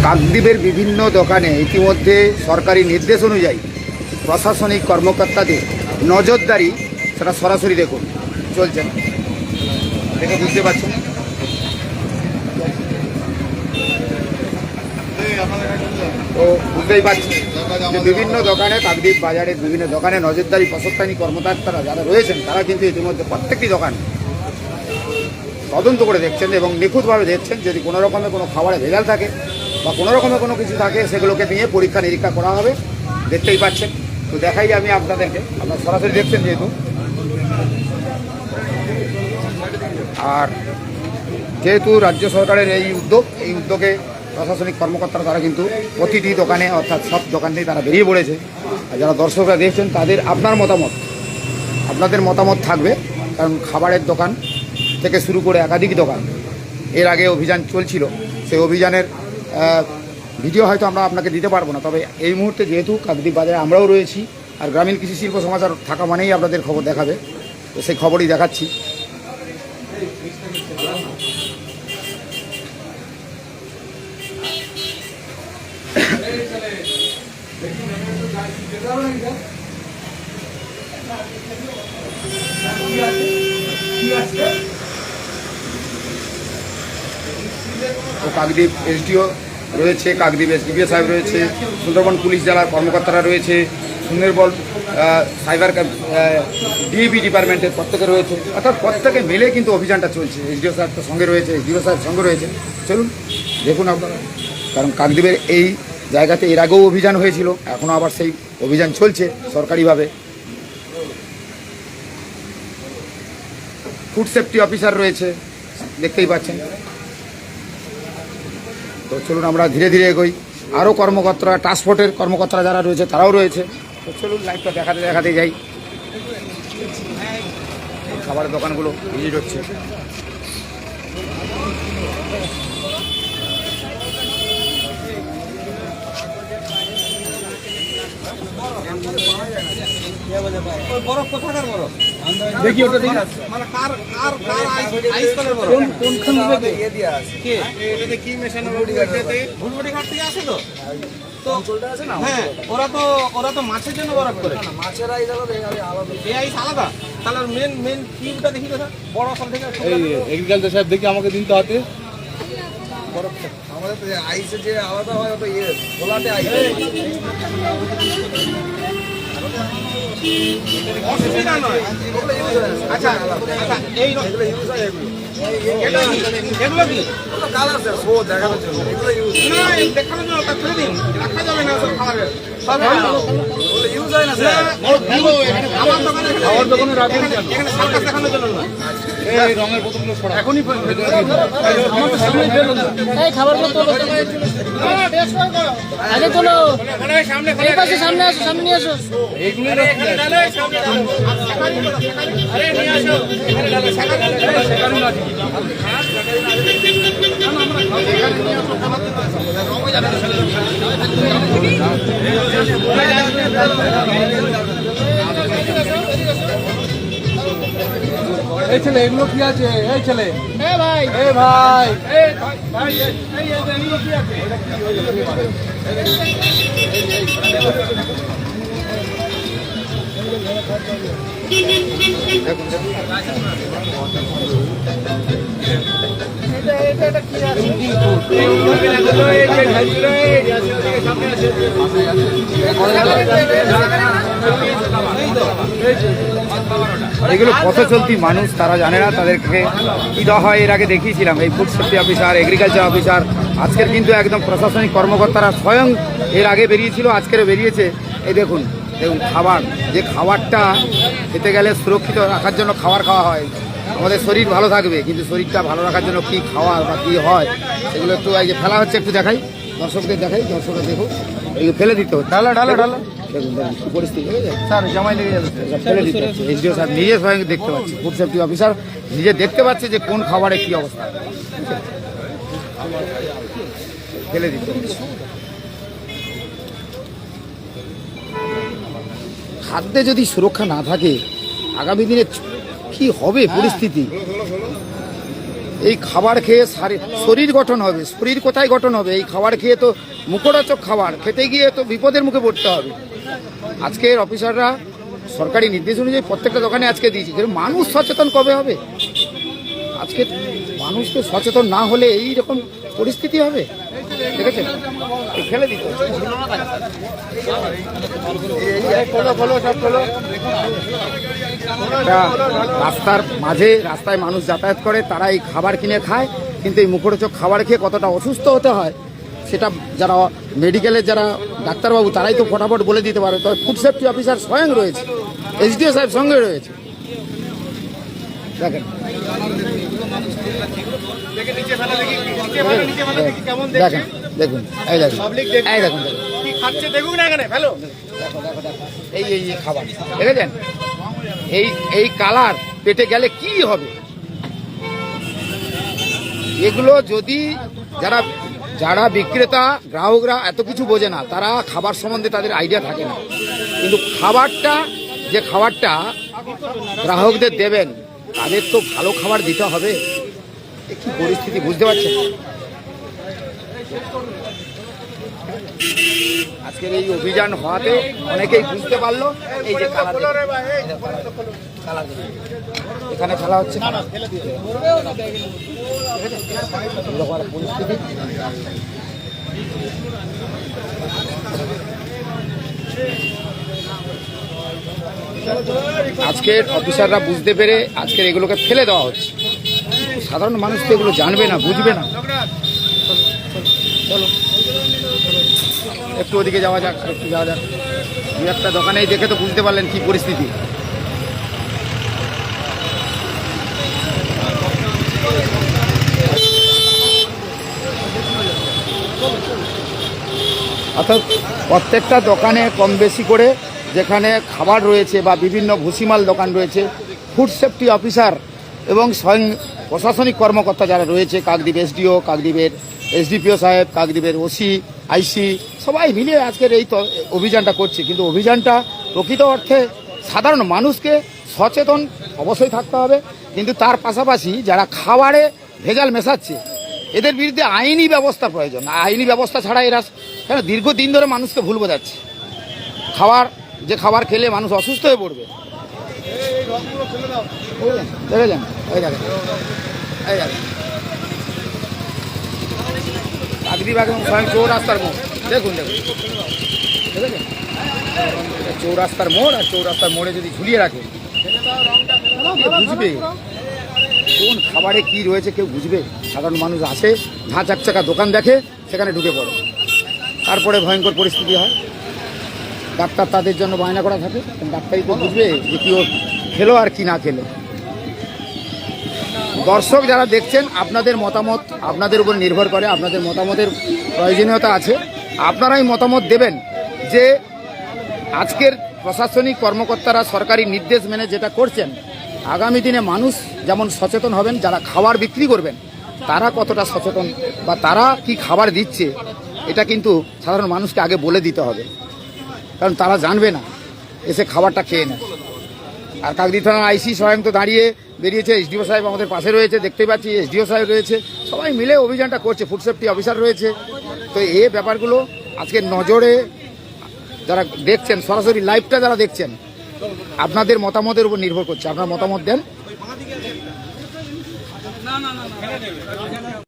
কাকদ্বীপের বিভিন্ন দোকানে ইতিমধ্যে সরকারি নির্দেশ অনুযায়ী প্রশাসনিক কর্মকর্তাদের নজরদারি সেটা সরাসরি দেখুন চলছে, দেখে বুঝতে পারছেন। তো বুঝতেই পারছি যে বিভিন্ন দোকানে কাকদ্বীপ বাজারের বিভিন্ন দোকানে নজরদারি প্রশাসনিক কর্মকর্তারা যারা রয়েছেন তারা কিন্তু ইতিমধ্যে প্রত্যেকটি দোকান তদন্ত করে দেখছেন এবং নিখুঁতভাবে দেখছেন। যদি কোনো রকমের কোনো খাবারে ভেজাল থাকে বা কোনো রকমের কোনো কিছু থাকে সেগুলোকে নিয়ে পরীক্ষা নিরীক্ষা করা হবে, দেখতেই পাচ্ছেন। তো দেখাই আমি আপনাদেরকে, আপনারা সরাসরি দেখছেন যেহেতু। আর যেহেতু রাজ্য সরকারের এই উদ্যোগে প্রশাসনিক কর্মকর্তারা তারা কিন্তু প্রতিটি দোকানে অর্থাৎ সব দোকানেই তারা বেরিয়ে পড়েছে। আর যারা দর্শকরা দেখছেন তাদের আপনাদের মতামত থাকবে, কারণ খাবারের দোকান থেকে শুরু করে একাধিক দোকান এর আগে অভিযান চলছিল, সেই অভিযানের ভিডিও হয়তো আমরা আপনাকে দিতে পারবো না। তবে এই মুহূর্তে যেহেতু কাকদ্বীপ বাজারে আমরাও রয়েছি আর গ্রামীণ কৃষি শিল্প সমাচার থাকা মানেই আপনাদের খবর দেখাবে, তো সেই খবরই দেখাচ্ছি। তো কাকদ্বীপ এসডিও রয়েছে, কাকদ্বীপ এসডিপিও সাহেব রয়েছে, সুন্দরবন পুলিশ জেলার কর্মকর্তারা রয়েছে, সুন্দরবন সাইবার ডিএবি ডিপার্টমেন্টের প্রত্যেকে রয়েছে, অর্থাৎ প্রত্যেকে মিলে কিন্তু অভিযানটা চলছে। এসডিও সাহেব তো সঙ্গে রয়েছে, এসডিও সাহেব সঙ্গে রয়েছে। চলুন দেখুন আপনারা, কারণ কাকদ্বীপের এই জায়গাতে এর আগেও অভিযান হয়েছিল, এখনও আবার সেই অভিযান চলছে সরকারিভাবে। ফুড সেফটি অফিসার রয়েছে, দেখতেই পাচ্ছেন। তো চলুন আমরা ধীরে ধীরে এগোই। আরও কর্মকর্তারা, ট্রান্সপোর্টের কর্মকর্তারা যারা রয়েছে তারাও রয়েছে। তো চলুন লাইভটা দেখাতে যাই। খাবারের দোকানগুলো ভিজিট হচ্ছে। বরফ কোথাকার বরফ দেখি ওটা দেখি মানে কার কার কার আইস করার বরফ কোনখান থেকে ইয়ে দিয়া আছে কে এটাতে কি মেশানো ভুলবুড়ি ভুলবুড়ি ঘাট থেকে আসে তো চলতে আছে না। হ্যাঁ ওরা তো মাছের জন্য বরফ করে না, মাছের আইস আলাদা এই আইস আলাদা। তাহলে মেন কিউটা দেখি দাদা বড় সব থেকে এই এগ্রিকালচার সাহেব দেখি আমাকে দিন তো হাতে বরফ আমাদের আইসে যে আলাদা হয় ওটা ইয়ে গোলাতে আইস অসুবিধা নয়। আচ্ছা এই এগুলো ইউজ হয় এগুলো কি কালার স্যার শো দেখানোর জন্য এগুলো ইউজ না দেখানোর জন্য তা ছেড়ে দিন, রাখা যাবে না সব খাবারের সব এগুলো ইউজ হয় না স্যার। আমার দোকানে রাখেন এখানে সার্কাস দেখানোর জন্য না। এই রঙের বোতলগুলো সরা এখনই আমার তো সামনে ফেলুন এই খাবারগুলো তোলো আগে তোলো, সামনে এই পাশে সামনে আসো, সামনে নিয়ে আসো। এইগুলো আরে নিয়ে আসো এখানে ডালো সেখানে না এই ছেলে এগুলো কি আছে? এই ছেলে এ ভাই এই ভাই ভাই এইগুলো কি আছে এটা কি এগুলো পথ চলতি মানুষ, তারা জানে না তাদেরকে কী দেওয়া হয়। এর আগে দেখিয়েছিলাম এই food safety officer, agriculture officer, আজকের কিন্তু একদম প্রশাসনিক কর্মকর্তারা স্বয়ং এর আগে বেরিয়েছিল, আজকেরও বেরিয়েছে। এই দেখুন খাবার, যে খাবারটা খেতে গেলে সুরক্ষিত রাখার জন্য খাবার খাওয়া হয়, আমাদের শরীর ভালো থাকবে, কিন্তু শরীরটা ভালো রাখার জন্য কী খাওয়ার বা কী হয় সেগুলো একটু এই যে ফেলা হচ্ছে, একটু দেখাই দর্শকদের, দর্শকরা দেখুন। এগুলো ফেলে দিতে হচ্ছে, ঢালো দেখুন কি পরিস্থিতি হয়ে যায় স্যার, জামাই লেগে যাবে, ফেলে দিতে হচ্ছে। এসডিও স্যার নিজে স্বয়ং দেখতে পাচ্ছে, ফুড সেফটি অফিসার নিজে দেখতে পাচ্ছে যে কোন খাবারে কী অবস্থা, ফেলে দিতে হচ্ছে। খাদ্যে যদি সুরক্ষা না থাকে আগামী দিনে কি হবে পরিস্থিতি। এই খাবার খেয়ে শরীর গঠন হবে, শরীর কোথায় গঠন হবে? এই খাবার খেয়ে তো মুখরোচক খাবার খেতে গিয়ে তো বিপদের মুখে পড়তে হবে। আজকের অফিসাররা সরকারি নির্দেশ অনুযায়ী প্রত্যেকটা দোকানে আজকে দিয়েছি, কিন্তু মানুষ সচেতন কবে হবে? আজকে মানুষকে সচেতন না হলে এই রকম পরিস্থিতি হবে। দেখেছেন, এই ফেলে দিতে হচ্ছে। এটা রাস্তার মাঝে, রাস্তায় মানুষ যাতায়াত করে, তারা এই খাবার কিনে খায়, কিন্তু এই মুখরোচক খাবার খেয়ে কতটা অসুস্থ হতে হয় সেটা যারা মেডিকেলের যারা ডাক্তারবাবু তারাই তো ফটাফট বলে দিতে পারে। তবে ফুড সেফটি অফিসার স্বয়ং রয়েছে, এসডিও সাহেব সঙ্গে রয়েছে। দেখেন দেখেন দেখুন, এই দেখুন, এই দেখুন, এই এই খাবার দেখেছেন, এই কালার পেটে গেলে কি হবে? এগুলো যদি যারা বিক্রেতা গ্রাহকরা এত কিছু বোঝে না, তারা খাবার সম্বন্ধে তাদের আইডিয়া থাকে না, কিন্তু যে খাবারটা গ্রাহকদের দেবেন তাদের তো ভালো খাবার দিতে হবে। কি পরিস্থিতি বুঝতে পারছেন? আজকের এই অভিযান হওয়াতে অনেকেই বুঝতে পারলো এই যে এখানে খেলা হচ্ছে পরিস্থিতি। আজকের অফিসাররা বুঝতে পেরে আজকের এগুলোকে ফেলে দেওয়া হচ্ছে। সাধারণ মানুষ তো এগুলো জানবে না, বুঝবে না। চলো একটু ওদিকে যাওয়া যাক, একটু যাওয়া যাক। দু একটা দোকানেই দেখে তো বুঝতে পারলেন কি পরিস্থিতি। অর্থাৎ প্রত্যেকটা দোকানে কম বেশি করে যেখানে খাবার রয়েছে বা বিভিন্ন ভুসিমাল দোকান রয়েছে, ফুড সেফটি অফিসার এবং স্বয়ং প্রশাসনিক কর্মকর্তা যারা রয়েছে, কাকদ্বীপ এসডিও, কাকদ্বীপের এসডিপিও সাহেব, কাকদ্বীপের ওসি, আইসি, সবাই মিলে আজকের এই অভিযানটা করছে। কিন্তু অভিযানটা প্রকৃত অর্থে সাধারণ মানুষকে সচেতন অবশ্যই থাকতে হবে, কিন্তু তার পাশাপাশি যারা খাবারে ভেজাল মেশাচ্ছে এদের বিরুদ্ধে আইনি ব্যবস্থা প্রয়োজন। আইনি ব্যবস্থা ছাড়া এরা কেন দীর্ঘদিন ধরে মানুষকে ভুল বোঝাচ্ছে। খাবার খেলে মানুষ অসুস্থ হয়ে পড়বে। দেখেছেন, এই দেখেন, এই দেখেন কাকদ্বীপ একদম স্বয়ং চৌরাস্তার মোড়। দেখুন দেখেছেন, চৌরাস্তার মোড়, আর চৌরাস্তার মোড়ে যদি ঝুলিয়ে রাখে বুঝবে কোন খাবারে কি রয়েছে, কেউ বুঝবে? সাধারণ মানুষ আসে, ঝাঁ চাকচাকা দোকান দেখে, সেখানে ঢুকে পড়ে, তারপরে ভয়ঙ্কর পরিস্থিতি হয়। ডাক্তার তাদের জন্য বায়না করা থাকে, ডাক্তারই তো বুঝবে যে কি ও খেলো আর কি না খেলো। দর্শক যারা দেখছেন, আপনাদের মতামত আপনাদের উপর নির্ভর করে, আপনাদের মতামতের প্রয়োজনীয়তা আছে। আপনারাই মতামত দেবেন যে আজকের প্রশাসনিক কর্মকর্তারা সরকারি নির্দেশ মেনে যেটা করছেন, আগামী দিনে মানুষ যেমন সচেতন হবেন, যারা খাবার বিক্রি করবেন তারা কতটা সচেতন বা তারা কি খাবার দিচ্ছে এটা কিন্তু সাধারণ মানুষকে আগে বলে দিতে হবে, কারণ তারা জানবে না, এসে খাবারটা খেয়ে নেয়। আর কাকদ্বীপ থানার আইসি স্বয়ং তো দাঁড়িয়ে বেরিয়েছে, এসডিও সাহেব আমাদের পাশে রয়েছে, দেখতে পাচ্ছি এসডিও সাহেব রয়েছে, সবাই মিলে অভিযানটা করছে, ফুড সেফটি অফিসার রয়েছে। তো এই ব্যাপারগুলো আজকে নজরে যারা দেখছেন, সরাসরি লাইভটা যারা দেখছেন, আপনাদের মতামতের উপর নির্ভর করছে। আপনার মতামত দেন।